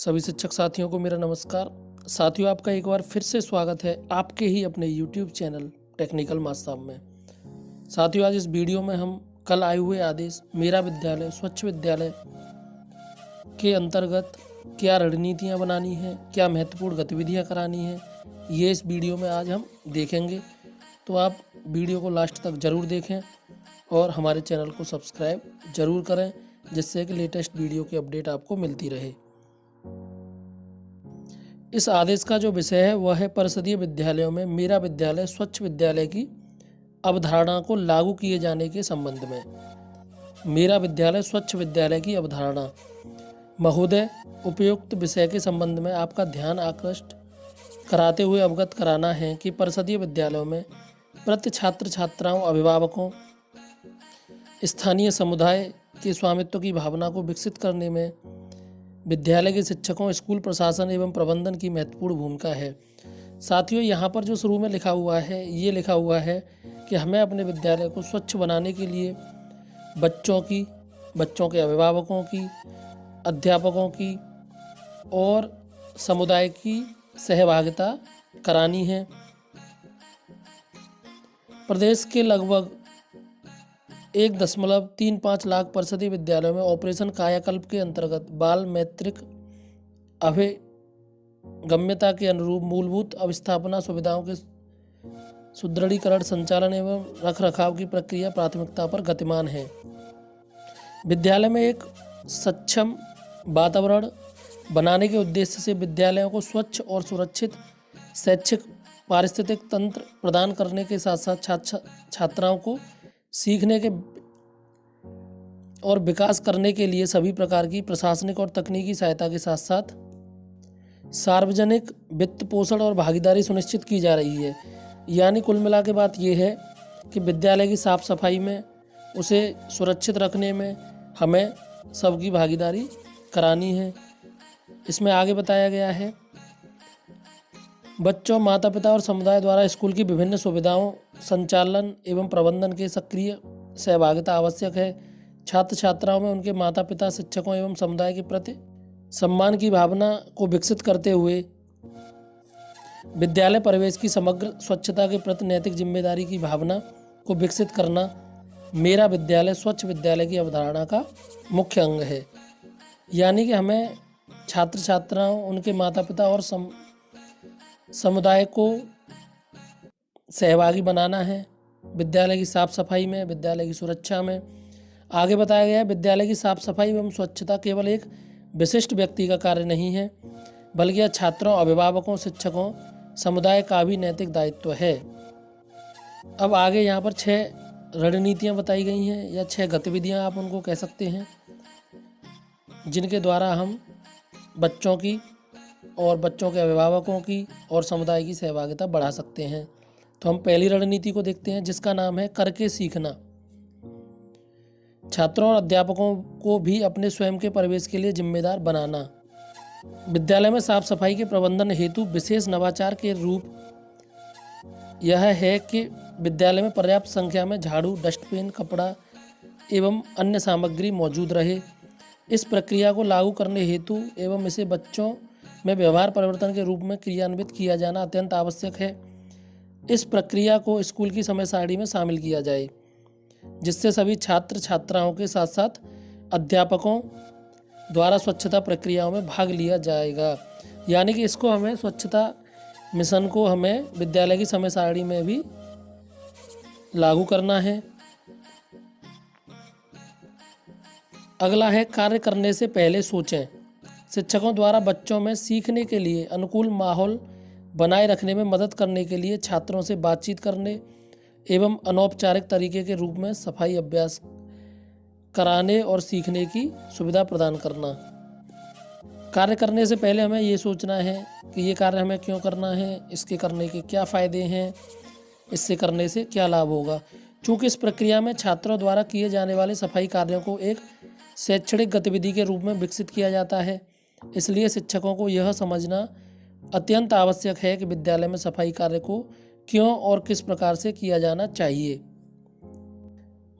सभी शिक्षक साथियों को मेरा नमस्कार। साथियों, आपका एक बार फिर से स्वागत है आपके ही अपने YouTube चैनल टेक्निकल मास्टर में। साथियों, आज इस वीडियो में हम कल आए हुए आदेश मेरा विद्यालय स्वच्छ विद्यालय के अंतर्गत क्या रणनीतियां बनानी हैं, क्या महत्वपूर्ण गतिविधियां करानी हैं, ये इस वीडियो में आज हम देखेंगे। तो आप वीडियो को लास्ट तक ज़रूर देखें और हमारे चैनल को सब्सक्राइब ज़रूर करें, जिससे कि लेटेस्ट वीडियो की अपडेट आपको मिलती रहे। इस आदेश का जो विषय है वह है परिषदीय विद्यालयों में मेरा विद्यालय स्वच्छ विद्यालय की अवधारणा को लागू किए जाने के संबंध में। मेरा विद्यालय स्वच्छ विद्यालय की अवधारणा। महोदय, उपयुक्त विषय के संबंध में आपका ध्यान आकृष्ट कराते हुए अवगत कराना है कि परिषदीय विद्यालयों में प्रति छात्र छात्राओं, अभिभावकों, स्थानीय समुदाय के स्वामित्व की भावना को विकसित करने में विद्यालय के शिक्षकों, स्कूल प्रशासन एवं प्रबंधन की महत्वपूर्ण भूमिका है। साथियों, यहाँ पर जो शुरू में लिखा हुआ है, ये लिखा हुआ है कि हमें अपने विद्यालय को स्वच्छ बनाने के लिए बच्चों के अभिभावकों की, अध्यापकों की और समुदाय की सहभागिता करानी है। प्रदेश के लगभग 1.35 लाख परिषदीय विद्यालयों में ऑपरेशन कायाकल्प के अंतर्गत बाल मैत्रिक अभिगम्यता के अनुरूप मूलभूत अवस्थापना सुविधाओं के सुदृढ़ीकरण, संचालन एवं रखरखाव की प्रक्रिया प्राथमिकता पर गतिमान है। विद्यालय में एक सक्षम वातावरण बनाने के उद्देश्य से विद्यालयों को स्वच्छ और सुरक्षित शैक्षिक पारिस्थितिक तंत्र प्रदान करने के साथ साथ छात्राओं को सीखने के और विकास करने के लिए सभी प्रकार की प्रशासनिक और तकनीकी सहायता के साथ साथ सार्वजनिक वित्त पोषण और भागीदारी सुनिश्चित की जा रही है। यानी कुल मिला के बात यह है कि विद्यालय की साफ सफाई में, उसे सुरक्षित रखने में हमें सबकी भागीदारी करानी है। इसमें आगे बताया गया है, बच्चों, माता पिता और समुदाय द्वारा स्कूल की विभिन्न सुविधाओं, संचालन एवं प्रबंधन के सक्रिय सहभागिता आवश्यक है। छात्र छात्राओं में उनके माता पिता, शिक्षकों एवं समुदाय के प्रति सम्मान की भावना को विकसित करते हुए विद्यालय परिवेश की समग्र स्वच्छता के प्रति नैतिक जिम्मेदारी की भावना को विकसित करना मेरा विद्यालय स्वच्छ विद्यालय की अवधारणा का मुख्य अंग है। यानी कि हमें छात्र छात्राओं, उनके माता पिता और समुदाय को सहभागी बनाना है विद्यालय की साफ सफाई में, विद्यालय की सुरक्षा में। आगे बताया गया है, विद्यालय की साफ सफाई एवं स्वच्छता केवल एक विशिष्ट व्यक्ति का कार्य नहीं है, बल्कि यह छात्रों, अभिभावकों, शिक्षकों, समुदाय का भी नैतिक दायित्व है। अब आगे यहाँ पर 6 रणनीतियाँ बताई गई हैं या 6 गतिविधियाँ आप उनको कह सकते हैं, जिनके द्वारा हम बच्चों की और बच्चों के अभिभावकों की और समुदाय की सहभागिता बढ़ा सकते हैं। तो हम पहली रणनीति को देखते हैं, जिसका नाम है करके सीखना। छात्रों और अध्यापकों को भी अपने स्वयं के परिवेश के लिए जिम्मेदार बनाना। विद्यालय में साफ सफाई के प्रबंधन हेतु विशेष नवाचार के रूप यह है कि विद्यालय में पर्याप्त संख्या में झाड़ू, डस्टबिन, कपड़ा एवं अन्य सामग्री मौजूद रहे। इस प्रक्रिया को लागू करने हेतु एवं इसे बच्चों में व्यवहार परिवर्तन के रूप में क्रियान्वित किया जाना अत्यंत आवश्यक है। इस प्रक्रिया को स्कूल की समय सारणी में शामिल किया जाए, जिससे सभी छात्र छात्राओं के साथ साथ अध्यापकों द्वारा स्वच्छता प्रक्रियाओं में भाग लिया जाएगा। यानी कि इसको हमें स्वच्छता मिशन को हमें विद्यालय की समय सारणी में भी लागू करना है। अगला है कार्य करने से पहले सोचें। शिक्षकों द्वारा बच्चों में सीखने के लिए अनुकूल माहौल बनाए रखने में मदद करने के लिए छात्रों से बातचीत करने एवं अनौपचारिक तरीके के रूप में सफाई अभ्यास कराने और सीखने की सुविधा प्रदान करना। कार्य करने से पहले हमें ये सोचना है कि ये कार्य हमें क्यों करना है, इसके करने के क्या फ़ायदे हैं, इससे करने से क्या लाभ होगा। चूँकि इस प्रक्रिया में छात्रों द्वारा किए जाने वाले सफाई कार्यों को एक शैक्षणिक गतिविधि के रूप में विकसित किया जाता है, इसलिए शिक्षकों को यह समझना अत्यंत आवश्यक है कि विद्यालय में सफाई कार्य को क्यों और किस प्रकार से किया जाना चाहिए।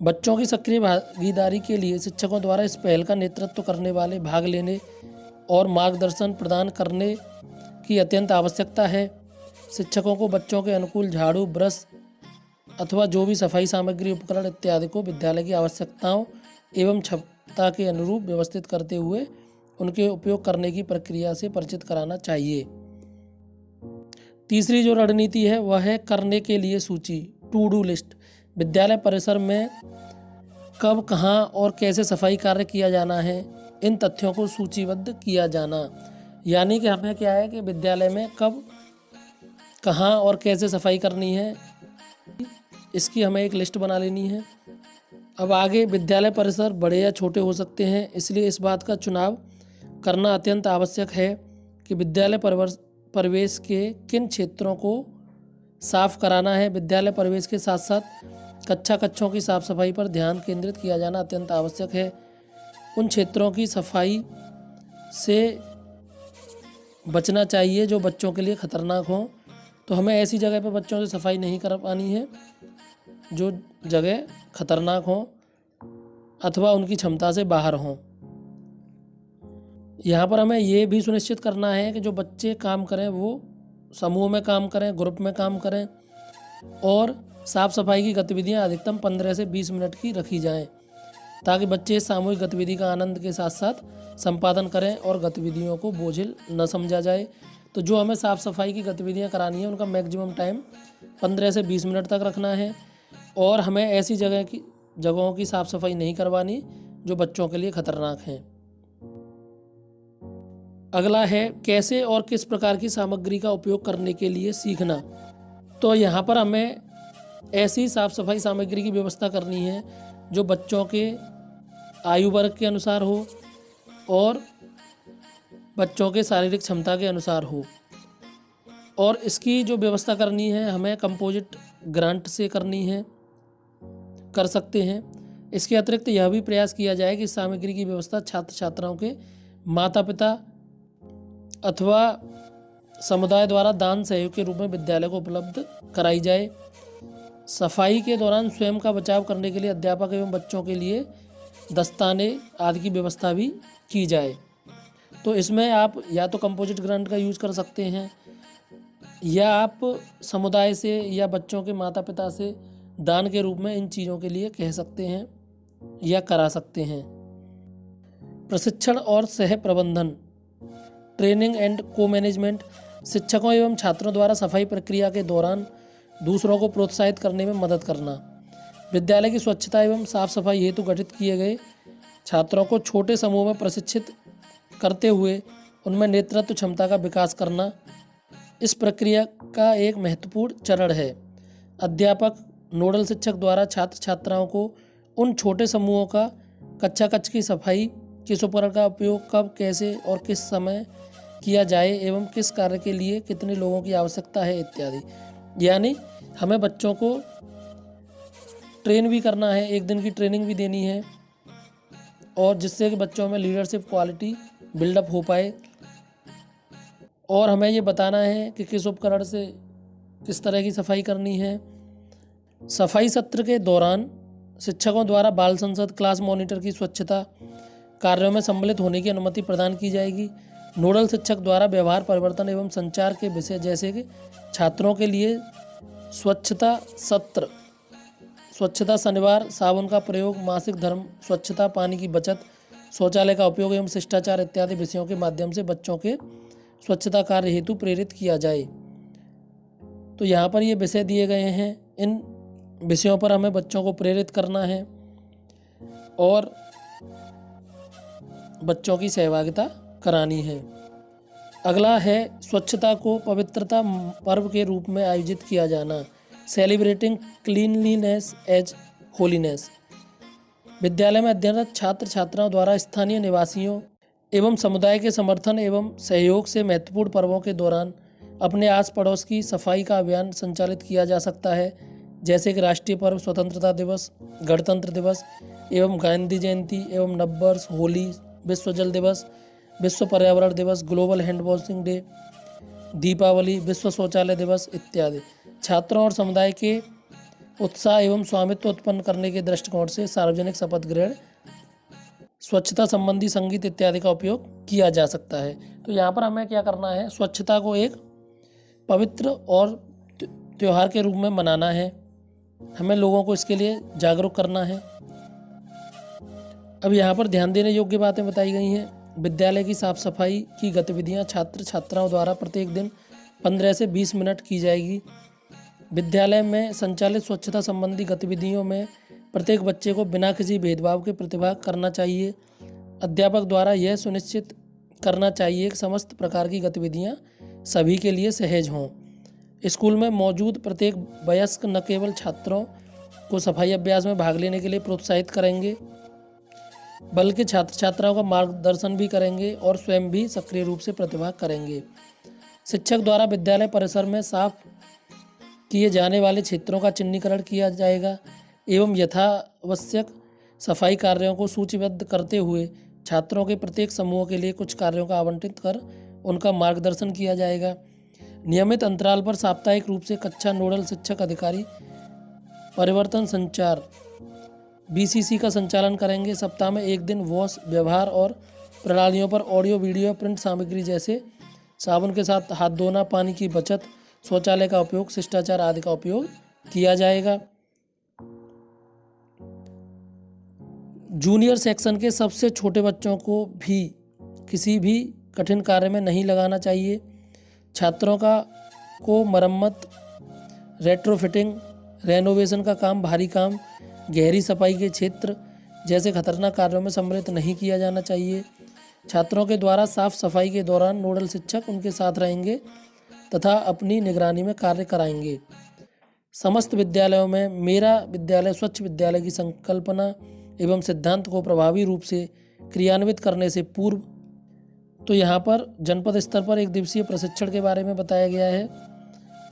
बच्चों की सक्रिय भागीदारी के लिए शिक्षकों द्वारा इस पहल का नेतृत्व करने वाले भाग लेने और मार्गदर्शन प्रदान करने की अत्यंत आवश्यकता है। शिक्षकों को बच्चों के अनुकूल झाड़ू, ब्रश अथवा जो भी सफाई सामग्री, उपकरण इत्यादि को विद्यालय की आवश्यकताओं एवं क्षमता के अनुरूप व्यवस्थित करते हुए उनके उपयोग करने की प्रक्रिया से परिचित कराना चाहिए। तीसरी जो रणनीति है वह है करने के लिए सूची, टू डू लिस्ट। विद्यालय परिसर में कब, कहाँ और कैसे सफाई कार्य किया जाना है, इन तथ्यों को सूचीबद्ध किया जाना। यानी कि हमें क्या है कि विद्यालय में कब, कहाँ और कैसे सफाई करनी है, इसकी हमें एक लिस्ट बना लेनी है। अब आगे, विद्यालय परिसर बड़े या छोटे हो सकते हैं, इसलिए इस बात का चुनाव करना अत्यंत आवश्यक है कि विद्यालय परिवेश के किन क्षेत्रों को साफ कराना है। विद्यालय परिवेश के साथ साथ कक्षों की साफ सफाई पर ध्यान केंद्रित किया जाना अत्यंत आवश्यक है। उन क्षेत्रों की सफाई से बचना चाहिए जो बच्चों के लिए खतरनाक हों। तो हमें ऐसी जगह पर बच्चों से सफाई नहीं कर पानी है जो जगह खतरनाक हों अथवा उनकी क्षमता से बाहर हों। यहाँ पर हमें ये भी सुनिश्चित करना है कि जो बच्चे काम करें वो समूह में काम करें, ग्रुप में काम करें और साफ सफाई की गतिविधियाँ अधिकतम 15 से 20 मिनट की रखी जाएं, ताकि बच्चे सामूहिक गतिविधि का आनंद के साथ साथ संपादन करें और गतिविधियों को बोझिल न समझा जाए। तो जो हमें साफ़ सफाई की गतिविधियाँ करानी है उनका मैक्सिमम टाइम 15 से 20 मिनट तक रखना है और हमें ऐसी जगहों की साफ़ सफाई नहीं करवानी जो बच्चों के लिए खतरनाक हैं। अगला है कैसे और किस प्रकार की सामग्री का उपयोग करने के लिए सीखना। तो यहाँ पर हमें ऐसी साफ सफाई सामग्री की व्यवस्था करनी है जो बच्चों के आयु वर्ग के अनुसार हो और बच्चों के शारीरिक क्षमता के अनुसार हो। और इसकी जो व्यवस्था करनी है हमें कंपोजिट ग्रांट से कर सकते हैं। इसके अतिरिक्त यह भी प्रयास किया जाए कि सामग्री की व्यवस्था छात्र छात्राओं के माता पिता अथवा समुदाय द्वारा दान सहयोग के रूप में विद्यालय को उपलब्ध कराई जाए। सफाई के दौरान स्वयं का बचाव करने के लिए अध्यापक एवं बच्चों के लिए दस्ताने आदि की व्यवस्था भी की जाए। तो इसमें आप या तो कंपोजिट ग्रांट का यूज़ कर सकते हैं या आप समुदाय से या बच्चों के माता पिता से दान के रूप में इन चीज़ों के लिए कह सकते हैं या करा सकते हैं। प्रशिक्षण और सह प्रबंधन, ट्रेनिंग एंड को मैनेजमेंट। शिक्षकों एवं छात्रों द्वारा सफाई प्रक्रिया के दौरान दूसरों को प्रोत्साहित करने में मदद करना। विद्यालय की स्वच्छता एवं साफ सफाई हेतु गठित किए गए छात्रों को छोटे समूह में प्रशिक्षित करते हुए उनमें नेतृत्व क्षमता का विकास करना इस प्रक्रिया का एक महत्वपूर्ण चरण है। अध्यापक नोडल शिक्षक द्वारा छात्र छात्राओं को उन छोटे समूहों का कक्ष की सफाई, किस उपकरण का उपयोग कब, कैसे और किस समय किया जाए एवं किस कार्य के लिए कितने लोगों की आवश्यकता है इत्यादि। यानी हमें बच्चों को ट्रेन भी करना है, एक दिन की ट्रेनिंग भी देनी है और जिससे कि बच्चों में लीडरशिप क्वालिटी बिल्डअप हो पाए। और हमें ये बताना है कि किस उपकरण से किस तरह की सफाई करनी है। सफाई सत्र के दौरान शिक्षकों द्वारा बाल संसद, क्लास मॉनिटर की स्वच्छता कार्यों में सम्मिलित होने की अनुमति प्रदान की जाएगी। नोडल शिक्षक द्वारा व्यवहार परिवर्तन एवं संचार के विषय जैसे कि छात्रों के लिए स्वच्छता सत्र, स्वच्छता शनिवार, साबुन का प्रयोग, मासिक धर्म, स्वच्छता, पानी की बचत, शौचालय का उपयोग एवं शिष्टाचार इत्यादि विषयों के माध्यम से बच्चों के स्वच्छता कार्य हेतु प्रेरित किया जाए। तो यहाँ पर ये विषय दिए गए हैं, इन विषयों पर हमें बच्चों को प्रेरित करना है और बच्चों की सहभागिता करानी है। अगला है स्वच्छता को पवित्रता पर्व के रूप में आयोजित किया जाना, सेलिब्रेटिंग क्लीनलीनेस एज होलीनेस। विद्यालय में अध्ययनरत छात्र छात्राओं द्वारा स्थानीय निवासियों एवं समुदाय के समर्थन एवं सहयोग से महत्वपूर्ण पर्वों के दौरान अपने आस पड़ोस की सफाई का अभियान संचालित किया जा सकता है, जैसे कि राष्ट्रीय पर्व स्वतंत्रता दिवस, गणतंत्र दिवस एवं गांधी जयंती एवं नववर्ष, होली, विश्व जल दिवस, विश्व पर्यावरण दिवस, global hand washing day, Deepavali, विश्व शौचालय दिवस इत्यादि। छात्रों और समुदाय के उत्साह एवं स्वामित्व उत्पन्न करने के दृष्टिकोण से सार्वजनिक शपथ ग्रहण स्वच्छता संबंधी संगीत इत्यादि का उपयोग किया जा सकता है। तो यहाँ पर हमें क्या करना है, स्वच्छता को एक पवित्र और त्योहार के रूप में मनाना है। हमें लोगों को इसके लिए जागरूक करना है। अब यहाँ पर ध्यान देने योग्य बातें बताई गई हैं। विद्यालय की साफ सफाई की गतिविधियाँ छात्र छात्राओं द्वारा प्रत्येक दिन 15 से 20 मिनट की जाएगी। विद्यालय में संचालित स्वच्छता संबंधी गतिविधियों में प्रत्येक बच्चे को बिना किसी भेदभाव के प्रतिभाग करना चाहिए। अध्यापक द्वारा यह सुनिश्चित करना चाहिए कि समस्त प्रकार की गतिविधियाँ सभी के लिए सहज हों। स्कूल में मौजूद प्रत्येक वयस्क न केवल छात्रों को सफाई अभ्यास में भाग लेने के लिए प्रोत्साहित करेंगे, बल्कि छात्र छात्राओं का मार्गदर्शन भी करेंगे और स्वयं भी सक्रिय रूप से प्रतिभाग करेंगे। शिक्षक द्वारा विद्यालय परिसर में साफ किए जाने वाले क्षेत्रों का चिन्हीकरण किया जाएगा एवं यथावश्यक सफाई कार्यों को सूचीबद्ध करते हुए छात्रों के प्रत्येक समूह के लिए कुछ कार्यों का आवंटित कर उनका मार्गदर्शन किया जाएगा। नियमित अंतराल पर साप्ताहिक रूप से कक्षा नोडल शिक्षक अधिकारी परिवर्तन संचार BCC का संचालन करेंगे। सप्ताह में एक दिन वॉश व्यवहार और प्रणालियों पर ऑडियो वीडियो प्रिंट सामग्री जैसे साबुन के साथ हाथ धोना, पानी की बचत, शौचालय का उपयोग, शिष्टाचार आदि का उपयोग किया जाएगा। जूनियर सेक्शन के सबसे छोटे बच्चों को भी किसी भी कठिन कार्य में नहीं लगाना चाहिए। छात्रों को मरम्मत, रेट्रोफिटिंग, रेनोवेशन का काम, भारी काम, गहरी सफाई के क्षेत्र जैसे खतरनाक कार्यों में सम्मिलित नहीं किया जाना चाहिए। छात्रों के द्वारा साफ सफाई के दौरान नोडल शिक्षक उनके साथ रहेंगे तथा अपनी निगरानी में कार्य कराएंगे। समस्त विद्यालयों में मेरा विद्यालय स्वच्छ विद्यालय की संकल्पना एवं सिद्धांत को प्रभावी रूप से क्रियान्वित करने से पूर्व तो यहाँ पर जनपद स्तर पर 1 दिवसीय प्रशिक्षण के बारे में बताया गया है,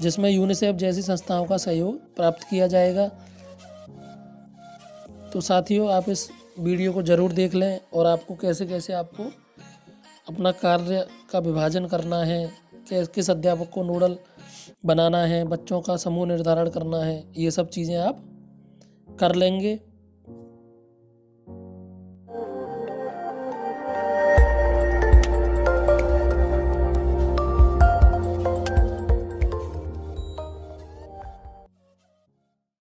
जिसमें यूनिसेफ जैसी संस्थाओं का सहयोग प्राप्त किया जाएगा। तो साथियों, आप इस वीडियो को ज़रूर देख लें और आपको कैसे कैसे आपको अपना कार्य का विभाजन करना है, किस अध्यापक को नोडल बनाना है, बच्चों का समूह निर्धारण करना है, ये सब चीज़ें आप कर लेंगे।